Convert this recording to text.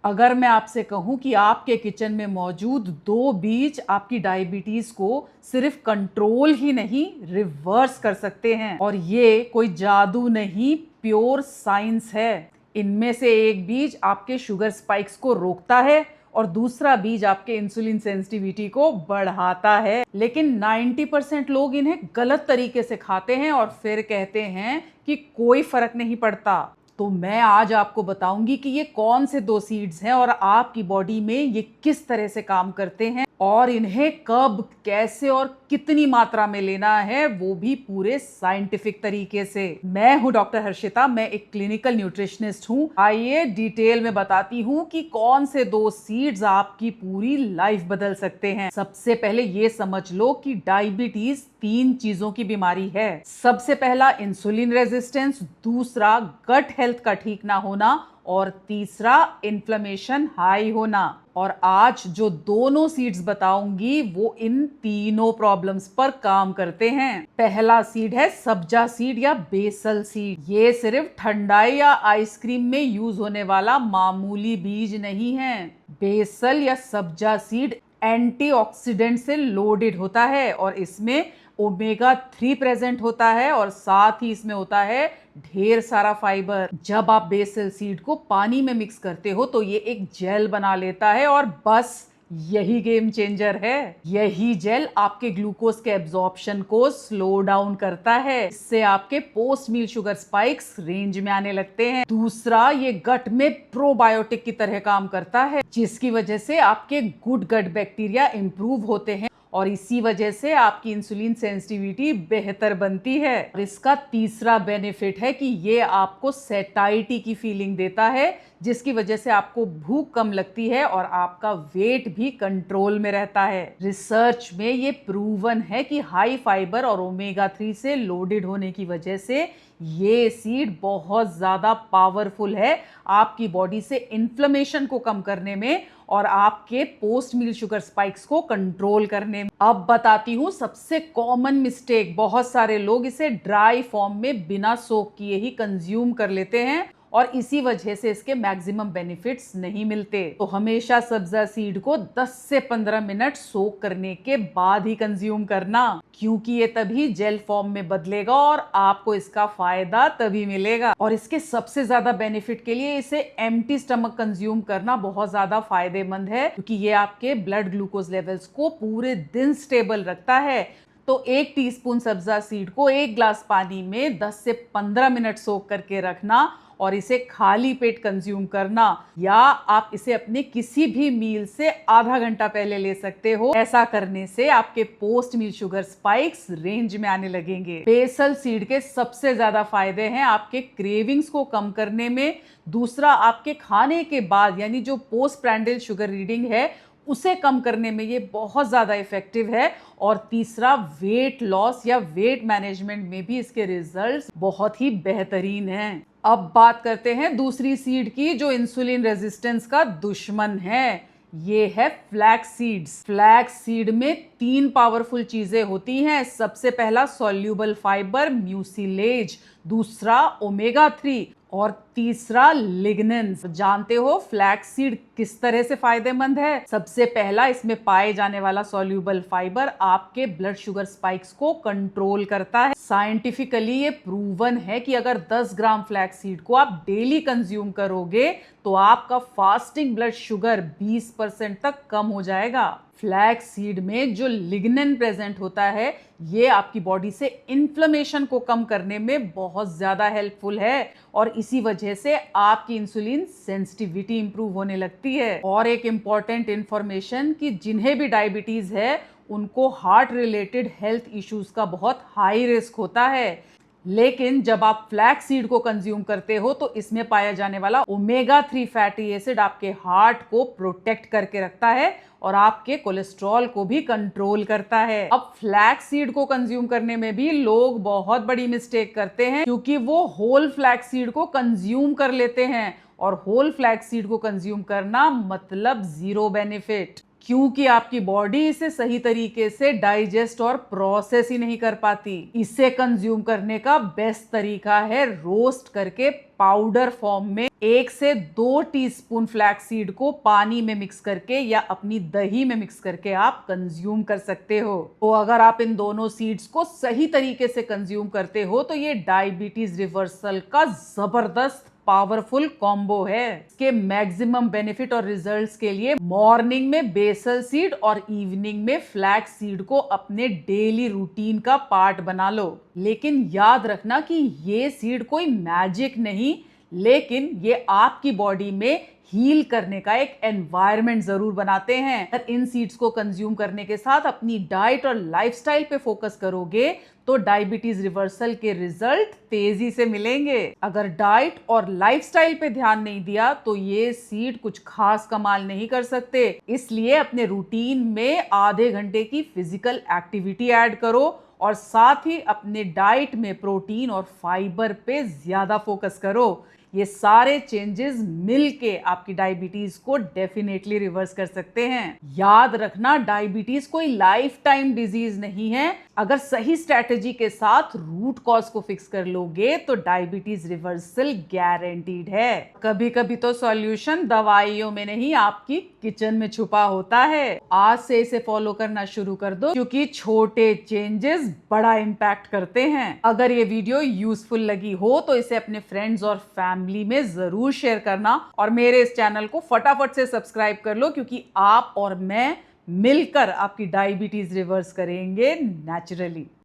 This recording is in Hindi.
अगर मैं आपसे कहूं कि आपके किचन में मौजूद 2 बीज आपकी डायबिटीज को सिर्फ कंट्रोल ही नहीं रिवर्स कर सकते हैं, और ये कोई जादू नहीं, प्योर साइंस है। इनमें से एक बीज आपके शुगर स्पाइक्स को रोकता है और दूसरा बीज आपके इंसुलिन सेंसिटिविटी को बढ़ाता है। लेकिन 90% लोग इन्हें गलत तरीके से खाते हैं और फिर कहते हैं कि कोई फर्क नहीं पड़ता। तो मैं आज आपको बताऊंगी कि ये कौन से 2 सीड्स हैं और आपकी बॉडी में ये किस तरह से काम करते हैं, और इन्हें कब, कैसे और कितनी मात्रा में लेना है, वो भी पूरे साइंटिफिक तरीके से। मैं हूं डॉक्टर हर्षिता, मैं एक क्लिनिकल न्यूट्रिशनिस्ट हूं। आइए डिटेल में बताती हूं कि कौन से 2 सीड्स आपकी पूरी लाइफ बदल सकते हैं। सबसे पहले ये समझ लो कि डायबिटीज 3 चीजों की बीमारी है। सबसे पहला इंसुलिन रेजिस्टेंस, दूसरा गट हेल्थ का ठीक ना होना, और तीसरा इन्फ्लेमेशन हाई होना। और आज जो दोनों सीड्स बताऊंगी वो इन तीनों प्रॉब्लम्स पर काम करते हैं। पहला सीड है सब्जा सीड या बेसल सीड। ये सिर्फ ठंडाई या आइसक्रीम में यूज होने वाला मामूली बीज नहीं है। बेसल या सब्जा सीड एंटीऑक्सीडेंट से लोडेड होता है और इसमें ओमेगा 3 प्रेजेंट होता है, और साथ ही इसमें होता है ढेर सारा फाइबर। जब आप बेसल सीड को पानी में मिक्स करते हो तो ये एक जेल बना लेता है, और बस यही गेम चेंजर है। यही जेल आपके ग्लूकोज के एब्जॉर्प्शन को स्लो डाउन करता है, इससे आपके पोस्ट मील शुगर स्पाइक्स रेंज में आने लगते हैं। दूसरा, ये गट में प्रोबायोटिक की तरह काम करता है, जिसकी वजह से आपके गुड गट बैक्टीरिया इंप्रूव होते हैं, और इसी वजह से आपकी इंसुलिन सेंसिटिविटी बेहतर बनती है। और इसका तीसरा बेनिफिट है कि ये आपको सेटाइटी की फीलिंग देता है, जिसकी वजह से आपको भूख कम लगती है और आपका वेट भी कंट्रोल में रहता है। रिसर्च में ये प्रूवन है कि हाई फाइबर और ओमेगा 3 से लोडेड होने की वजह से ये सीड बहुत ज्यादा पावरफुल है आपकी बॉडी से इन्फ्लेमेशन को कम करने में और आपके पोस्ट मील शुगर स्पाइक्स को कंट्रोल करने में। अब बताती हूँ सबसे कॉमन मिस्टेक। बहुत सारे लोग इसे ड्राई फॉर्म में बिना सोक किए ही कंज्यूम कर लेते हैं, और इसी वजह से इसके मैक्सिमम बेनिफिट्स नहीं मिलते। तो हमेशा सब्जा सीड को 10 से 15 मिनट सोक करने के बाद ही कंज्यूम करना, क्योंकि ये तभी जेल फॉर्म में बदलेगा और आपको इसका फायदा तभी मिलेगा। और इसके सबसे ज्यादा बेनिफिट के लिए इसे एम्प्टी स्टमक कंज्यूम करना बहुत ज्यादा फायदेमंद है, क्योंकि ये आपके ब्लड ग्लूकोज लेवल्स को पूरे दिन स्टेबल रखता है। तो 1 टीस्पून सब्जा सीड को 1 ग्लास पानी में 10 से 15 मिनट सोक करके रखना और इसे खाली पेट कंज्यूम करना, या आप इसे अपने किसी भी मील से आधा घंटा पहले ले सकते हो। ऐसा करने से आपके पोस्ट मील शुगर स्पाइक्स रेंज में आने लगेंगे। बेसल सीड के सबसे ज्यादा फायदे हैं आपके क्रेविंग्स को कम करने में, दूसरा आपके खाने के बाद यानी जो पोस्ट प्रैंडियल शुगर रीडिंग है उसे कम करने में ये बहुत ज़्यादा इफेक्टिव है, और तीसरा वेट लॉस या वेट मैनेजमेंट में भी इसके रिजल्ट्स बहुत ही बेहतरीन हैं। अब बात करते हैं दूसरी सीड की जो इंसुलिन रेजिस्टेंस का दुश्मन है। ये है फ्लैक्स सीड्स। फ्लैक्स सीड में 3 पावरफुल चीजें होती हैं। सबसे पहला सॉल्यूबल फाइबर म्यूसिलेज, दूसरा ओमेगा 3 और तीसरा लिग्निन। जानते हो फ्लैक्स सीड किस तरह से फायदेमंद है? सबसे पहला, इसमें पाए जाने वाला सॉल्यूबल फाइबर आपके ब्लड शुगर स्पाइक्स को कंट्रोल करता है। साइंटिफिकली ये प्रूवन है कि अगर 10 ग्राम फ्लैक्स सीड को आप डेली कंज्यूम करोगे तो आपका फास्टिंग ब्लड शुगर 20% तक कम हो जाएगा। फ्लैक्स सीड में जो लिग्निन प्रेजेंट होता है ये आपकी बॉडी से इन्फ्लेमेशन को कम करने में बहुत ज्यादा हेल्पफुल है, और इसी वजह से आपकी इंसुलिन सेंसिटिविटी इंप्रूव होने लगती है। और एक इंपॉर्टेंट इंफॉर्मेशन कि जिन्हें भी डायबिटीज है उनको हार्ट रिलेटेड हेल्थ इश्यूज का बहुत हाई रिस्क होता है, लेकिन जब आप फ्लैक्स सीड को कंज्यूम करते हो तो इसमें पाया जाने वाला ओमेगा 3 फैटी एसिड आपके हार्ट को प्रोटेक्ट करके रखता है और आपके कोलेस्ट्रॉल को भी कंट्रोल करता है। अब फ्लैक्स सीड को कंज्यूम करने में भी लोग बहुत बड़ी मिस्टेक करते हैं, क्योंकि वो होल फ्लैक्स सीड को कंज्यूम कर लेते हैं, और होल फ्लैक्स सीड को कंज्यूम करना मतलब जीरो बेनिफिट। क्योंकि आपकी बॉडी इसे सही तरीके से डाइजेस्ट और प्रोसेस ही नहीं कर पाती। इसे कंज्यूम करने का बेस्ट तरीका है रोस्ट करके पाउडर फॉर्म में 1 से 2 टीस्पून फ्लैक्स सीड को पानी में मिक्स करके या अपनी दही में मिक्स करके आप कंज्यूम कर सकते हो। तो अगर आप इन दोनों सीड्स को सही तरीके से कंज्यूम करते हो तो ये डायबिटीज रिवर्सल का जबरदस्त पावरफुल कॉम्बो है। इसके मैक्सिमम बेनिफिट और रिजल्ट्स के लिए मॉर्निंग में बेसल सीड और इवनिंग में फ्लैक्स सीड को अपने डेली रूटीन का पार्ट बना लो। लेकिन याद रखना कि ये सीड कोई मैजिक नहीं, लेकिन ये आपकी बॉडी में हील करने का एक एनवायरनमेंट जरूर बनाते हैं। अगर इन सीड्स को कंज्यूम करने के साथ अपनी डाइट और लाइफस्टाइल पे फोकस करोगे तो डायबिटीज रिवर्सल के रिजल्ट तेजी से मिलेंगे। अगर डाइट और लाइफस्टाइल पे ध्यान नहीं दिया तो ये सीड कुछ खास कमाल नहीं कर सकते। इसलिए अपने रूटीन में आधे घंटे की फिजिकल एक्टिविटी ऐड करो और साथ ही अपने डाइट में प्रोटीन और फाइबर पे ज्यादा फोकस करो। ये सारे चेंजेस मिलके आपकी डायबिटीज को डेफिनेटली रिवर्स कर सकते हैं। याद रखना, डायबिटीज कोई लाइफ टाइम डिजीज नहीं है। अगर सही स्ट्रेटेजी के साथ रूट कॉज को फिक्स कर लोगे तो डायबिटीज रिवर्सल गारंटीड है। कभी कभी तो सॉल्यूशन दवाइयों में नहीं, आपकी किचन में छुपा होता है। आज से इसे फॉलो करना शुरू कर दो, क्योंकि छोटे चेंजेस बड़ा इम्पैक्ट करते हैं। अगर ये वीडियो यूजफुल लगी हो तो इसे अपने फ्रेंड्स और फैमिली में जरूर शेयर करना और मेरे इस चैनल को फटाफट से सब्सक्राइब कर लो, क्योंकि आप और मैं मिलकर आपकी डायबिटीज रिवर्स करेंगे नेचुरली।